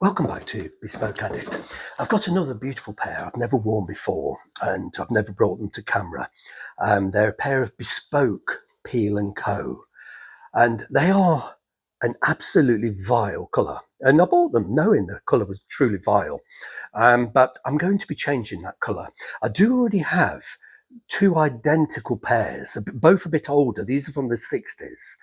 Welcome back to Bespoke Addict. I've got another beautiful pair I've never worn before and I've never brought them to camera. They're a pair of Bespoke Peal Co. And they are an absolutely vile colour. And I bought them knowing the colour was truly vile. But I'm going to be changing that colour. I do already have two identical pairs, both a bit older. These are from the 60s.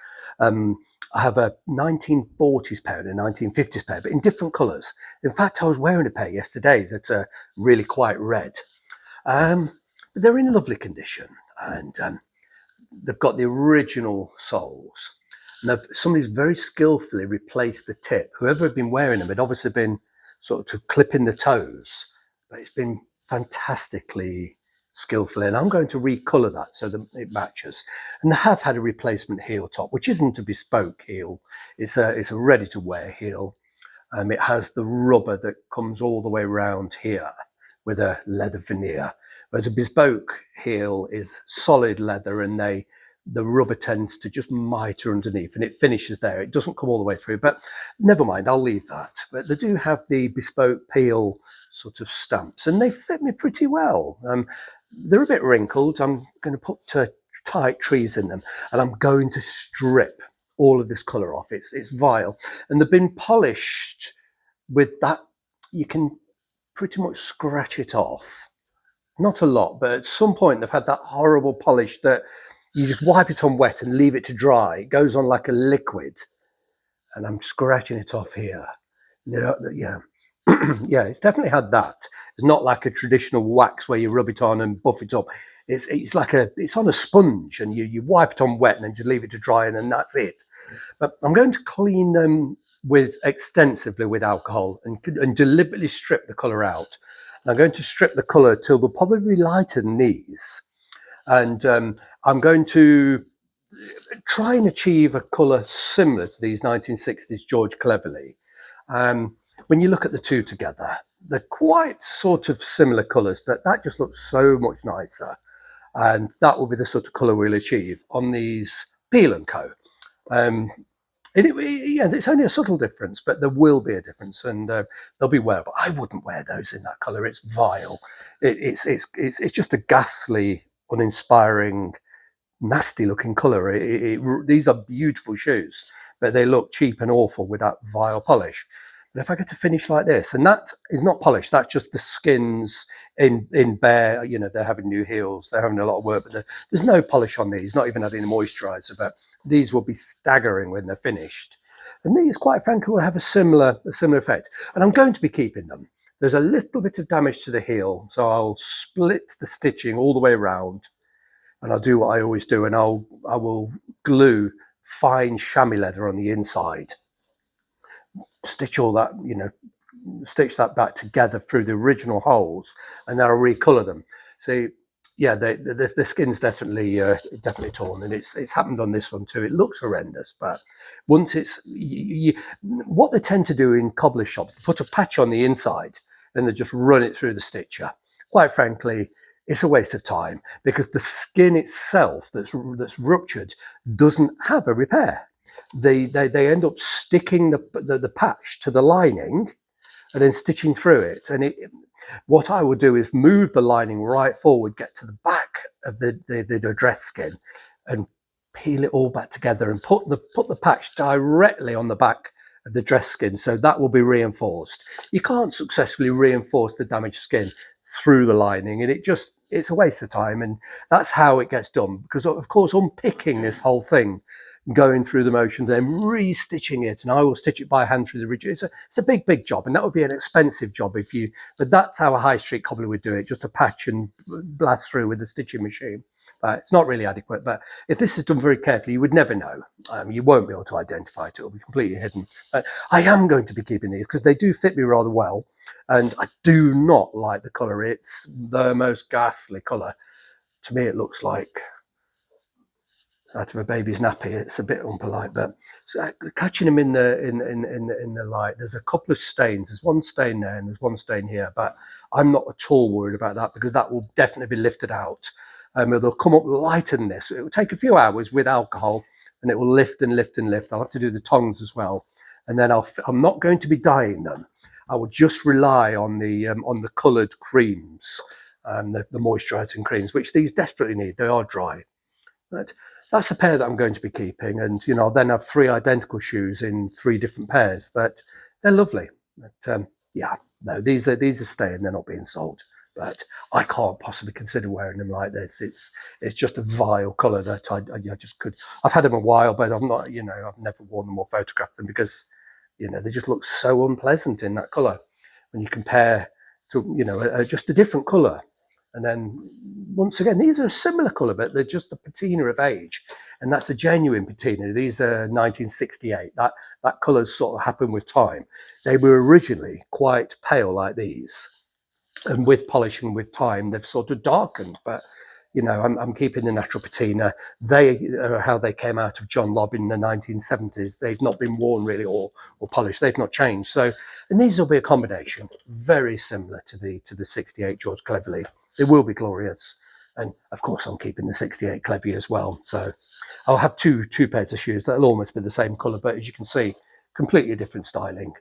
I have a 1940s pair and a 1950s pair, but in different colours. In fact, I was wearing a pair yesterday that are really quite red. But they're in lovely condition, and they've got the original soles. And somebody's very skillfully replaced the tip. Whoever had been wearing them had obviously been sort of clipping the toes, but it's been fantastically skillfully, and I'm going to recolour that so that it matches. And I have had a replacement heel top, which isn't a bespoke heel. It's a ready-to-wear heel. It has the rubber that comes all the way around here with a leather veneer. Whereas a bespoke heel is solid leather, and the rubber tends to just mitre underneath, and it finishes there. It doesn't come all the way through, but never mind, I'll leave that. But they do have the bespoke Peal sort of stamps, and they fit me pretty well. They're a bit wrinkled. I'm going to put tight trees in them, and I'm going to strip all of this colour off. It's vile, and they've been polished with that. You can pretty much scratch it off. Not a lot, but at some point they've had that horrible polish that you just wipe it on wet and leave it to dry. It goes on like a liquid, and I'm scratching it off here. Yeah. Yeah, it's definitely had that. It's not like a traditional wax where you rub it on and buff it up. It's like it's on a sponge, and you wipe it on wet and then just leave it to dry, and then that's it. But I'm going to clean them extensively with alcohol and deliberately strip the colour out. And I'm going to strip the colour till they'll probably be lighter than these. And I'm going to try and achieve a colour similar to these 1960s George Cleverly. When you look at the two together, they're quite sort of similar colours, but that just looks so much nicer. And that will be the sort of colour we'll achieve on these Peal Co. Yeah, it's only a subtle difference, but there will be a difference, and they'll be wearable. I wouldn't wear those in that colour. It's vile. It's just a ghastly, uninspiring, nasty-looking colour. These are beautiful shoes, but they look cheap and awful with that vile polish. But if I get to finish like this, and that is not polished, that's just the skins in bare, they're having new heels, they're having a lot of work, but there's no polish on these, not even adding a moisturiser, but these will be staggering when they're finished. And these, quite frankly, will have a similar effect. And I'm going to be keeping them. There's a little bit of damage to the heel, so I'll split the stitching all the way around, and I'll do what I always do, and I will glue fine chamois leather on the inside. Stitch all that, stitch that back together through the original holes, and then I'll recolor them. So yeah, the skin's definitely torn, and it's happened on this one too. It looks horrendous, but once it's what they tend to do in cobbler shops, they put a patch on the inside and they just run it through the stitcher. Quite frankly, it's a waste of time, because the skin itself that's ruptured doesn't have a repair. They end up sticking the patch to the lining and then stitching through it. And what I would do is move the lining right forward, get to the back of the dress skin, and peel it all back together and put the patch directly on the back of the dress skin, so that will be reinforced. You can't successfully reinforce the damaged skin through the lining, and it's a waste of time. And that's how it gets done, because of course unpicking this whole thing, going through the motion, then restitching it, and I will stitch it by hand through the ridge. It's a big job, and that would be an expensive job but that's how a high street cobbler would do it, just a patch and blast through with a stitching machine. It's not really adequate, but if this is done very carefully, you would never know. You won't be able to identify it. It'll be completely hidden. But I am going to be keeping these because they do fit me rather well, and I do not like the colour. It's the most ghastly colour. To me, it looks like out of a baby's nappy. It's a bit unpolite, but catching them in the light, there's a couple of stains. There's one stain there and there's one stain here, but I'm not at all worried about that, because that will definitely be lifted out. They'll come up lighter than this. It will take a few hours with alcohol, and it will lift and lift and lift. I'll have to do the tongs as well, and then I'm not going to be dyeing them. I will just rely on the coloured creams, the moisturising creams, which these desperately need. They are dry. But that's a pair that I'm going to be keeping, and I'll then have 3 identical shoes in 3 different pairs. But they're lovely. But yeah, no, these are staying. They're not being sold. But I can't possibly consider wearing them like this. It's just a vile colour that I just could. I've had them a while, but I'm not. I've never worn them or photographed them because they just look so unpleasant in that colour when you compare to just a different colour. And then once again, these are a similar colour, but they're just the patina of age, and that's a genuine patina. These are 1968. That colour's sort of happened with time. They were originally quite pale like these, and with polishing with time, they've sort of darkened. But I'm keeping the natural patina. They are how they came out of John Lobb in the 1970s. They've not been worn really or polished. They've not changed. So, and these will be a combination very similar to the 68 George Cleverley. They will be glorious. And of course, I'm keeping the 68 Clevy as well. So I'll have two pairs of shoes that'll almost be the same colour, but as you can see, completely different styling.